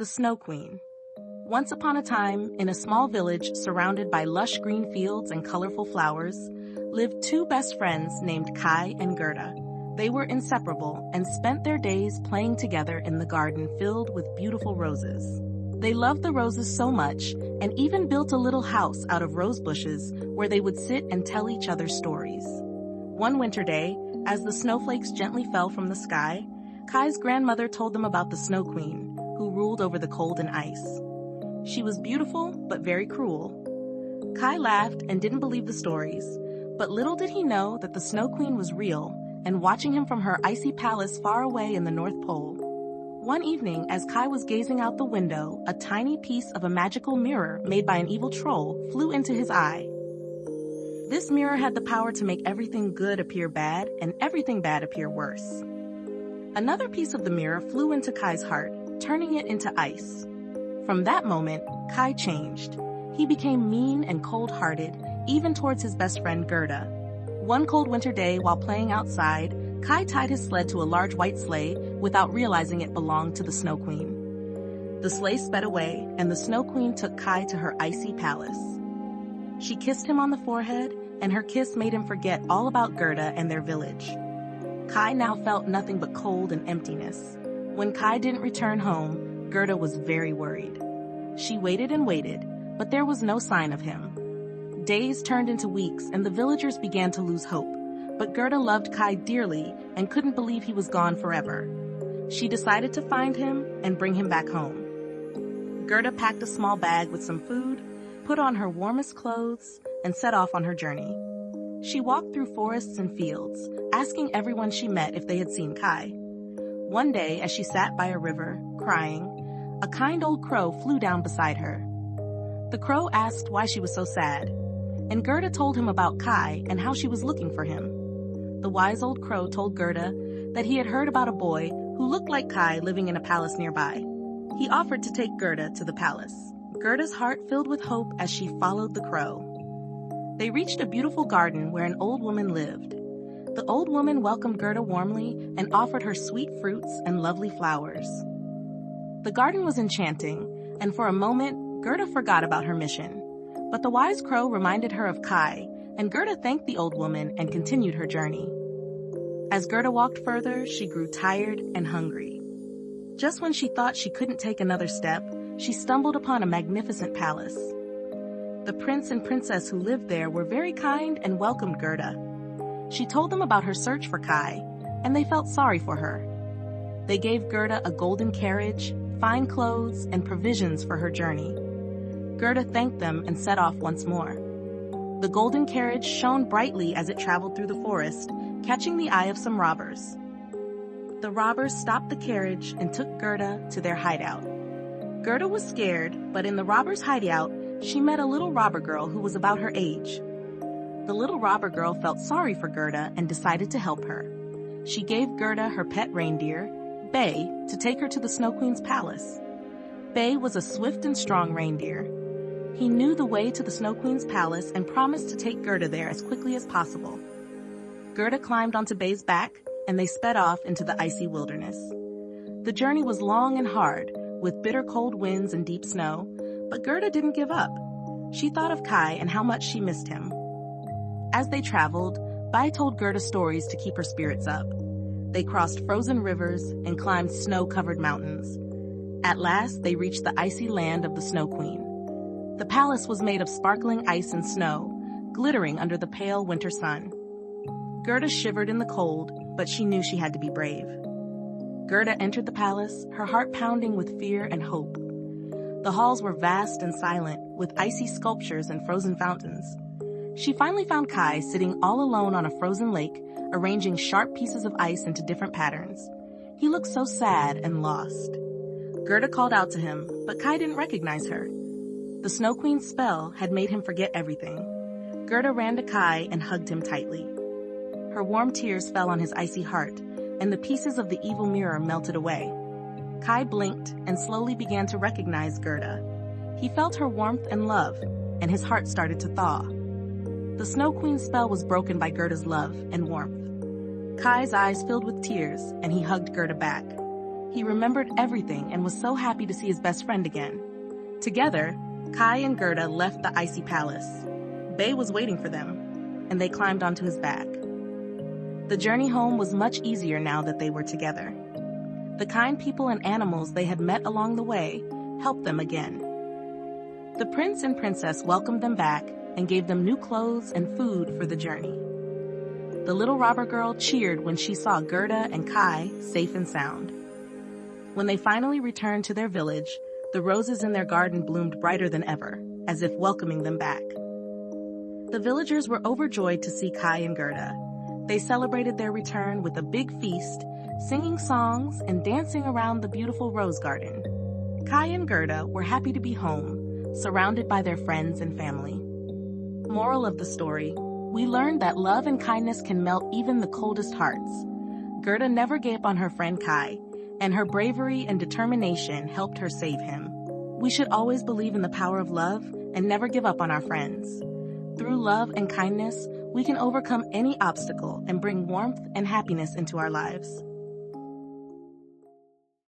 The Snow Queen. Once upon a time, in a small village surrounded by lush green fields and colorful flowers, lived two best friends named Kai and Gerda. They were inseparable and spent their days playing together in the garden filled with beautiful roses. They loved the roses so much and even built a little house out of rose bushes where they would sit and tell each other stories. One winter day, as the snowflakes gently fell from the sky, Kai's grandmother told them about the Snow Queen, who ruled over the cold and ice. She was beautiful, but very cruel. Kai laughed and didn't believe the stories, but little did he know that the Snow Queen was real and watching him from her icy palace far away in the North Pole. One evening, as Kai was gazing out the window, a tiny piece of a magical mirror made by an evil troll flew into his eye. This mirror had the power to make everything good appear bad and everything bad appear worse. Another piece of the mirror flew into Kai's heart, turning it into ice. From that moment, Kai changed. He became mean and cold-hearted, even towards his best friend Gerda. One cold winter day, while playing outside, Kai tied his sled to a large white sleigh without realizing it belonged to the Snow Queen. The sleigh sped away, and the Snow Queen took Kai to her icy palace. She kissed him on the forehead, and her kiss made him forget all about Gerda and their village. Kai now felt nothing but cold and emptiness. When Kai didn't return home, Gerda was very worried. She waited and waited, but there was no sign of him. Days turned into weeks, and the villagers began to lose hope. But Gerda loved Kai dearly and couldn't believe he was gone forever. She decided to find him and bring him back home. Gerda packed a small bag with some food, put on her warmest clothes, and set off on her journey. She walked through forests and fields, asking everyone she met if they had seen Kai. One day, as she sat by a river, crying, a kind old crow flew down beside her. The crow asked why she was so sad, and Gerda told him about Kai and how she was looking for him. The wise old crow told Gerda that he had heard about a boy who looked like Kai living in a palace nearby. He offered to take Gerda to the palace. Gerda's heart filled with hope as she followed the crow. They reached a beautiful garden where an old woman lived. The old woman welcomed Gerda warmly and offered her sweet fruits and lovely flowers. The garden was enchanting, and for a moment, Gerda forgot about her mission. But the wise crow reminded her of Kai, and Gerda thanked the old woman and continued her journey. As Gerda walked further, she grew tired and hungry. Just when she thought she couldn't take another step, she stumbled upon a magnificent palace. The prince and princess who lived there were very kind and welcomed Gerda. She told them about her search for Kai, and they felt sorry for her. They gave Gerda a golden carriage, fine clothes, and provisions for her journey. Gerda thanked them and set off once more. The golden carriage shone brightly as it traveled through the forest, catching the eye of some robbers. The robbers stopped the carriage and took Gerda to their hideout. Gerda was scared, but in the robbers' hideout, she met a little robber girl who was about her age. The little robber girl felt sorry for Gerda and decided to help her. She gave Gerda her pet reindeer, Bay, to take her to the Snow Queen's palace. Bay was a swift and strong reindeer. He knew the way to the Snow Queen's palace and promised to take Gerda there as quickly as possible. Gerda climbed onto Bay's back, and they sped off into the icy wilderness. The journey was long and hard, with bitter cold winds and deep snow, but Gerda didn't give up. She thought of Kai and how much she missed him. As they traveled, Bai told Gerda stories to keep her spirits up. They crossed frozen rivers and climbed snow-covered mountains. At last, they reached the icy land of the Snow Queen. The palace was made of sparkling ice and snow, glittering under the pale winter sun. Gerda shivered in the cold, but she knew she had to be brave. Gerda entered the palace, her heart pounding with fear and hope. The halls were vast and silent, with icy sculptures and frozen fountains. She finally found Kai sitting all alone on a frozen lake, arranging sharp pieces of ice into different patterns. He looked so sad and lost. Gerda called out to him, but Kai didn't recognize her. The Snow Queen's spell had made him forget everything. Gerda ran to Kai and hugged him tightly. Her warm tears fell on his icy heart, and the pieces of the evil mirror melted away. Kai blinked and slowly began to recognize Gerda. He felt her warmth and love, and his heart started to thaw. The Snow Queen's spell was broken by Gerda's love and warmth. Kai's eyes filled with tears, and he hugged Gerda back. He remembered everything and was so happy to see his best friend again. Together, Kai and Gerda left the icy palace. Bay was waiting for them, and they climbed onto his back. The journey home was much easier now that they were together. The kind people and animals they had met along the way helped them again. The prince and princess welcomed them back and gave them new clothes and food for the journey. The little robber girl cheered when she saw Gerda and Kai safe and sound. When they finally returned to their village, the roses in their garden bloomed brighter than ever, as if welcoming them back. The villagers were overjoyed to see Kai and Gerda. They celebrated their return with a big feast, singing songs and dancing around the beautiful rose garden. Kai and Gerda were happy to be home, surrounded by their friends and family. Moral of the story, we learned that love and kindness can melt even the coldest hearts. Gerda never gave up on her friend Kai, and her bravery and determination helped her save him. We should always believe in the power of love and never give up on our friends. Through love and kindness, we can overcome any obstacle and bring warmth and happiness into our lives.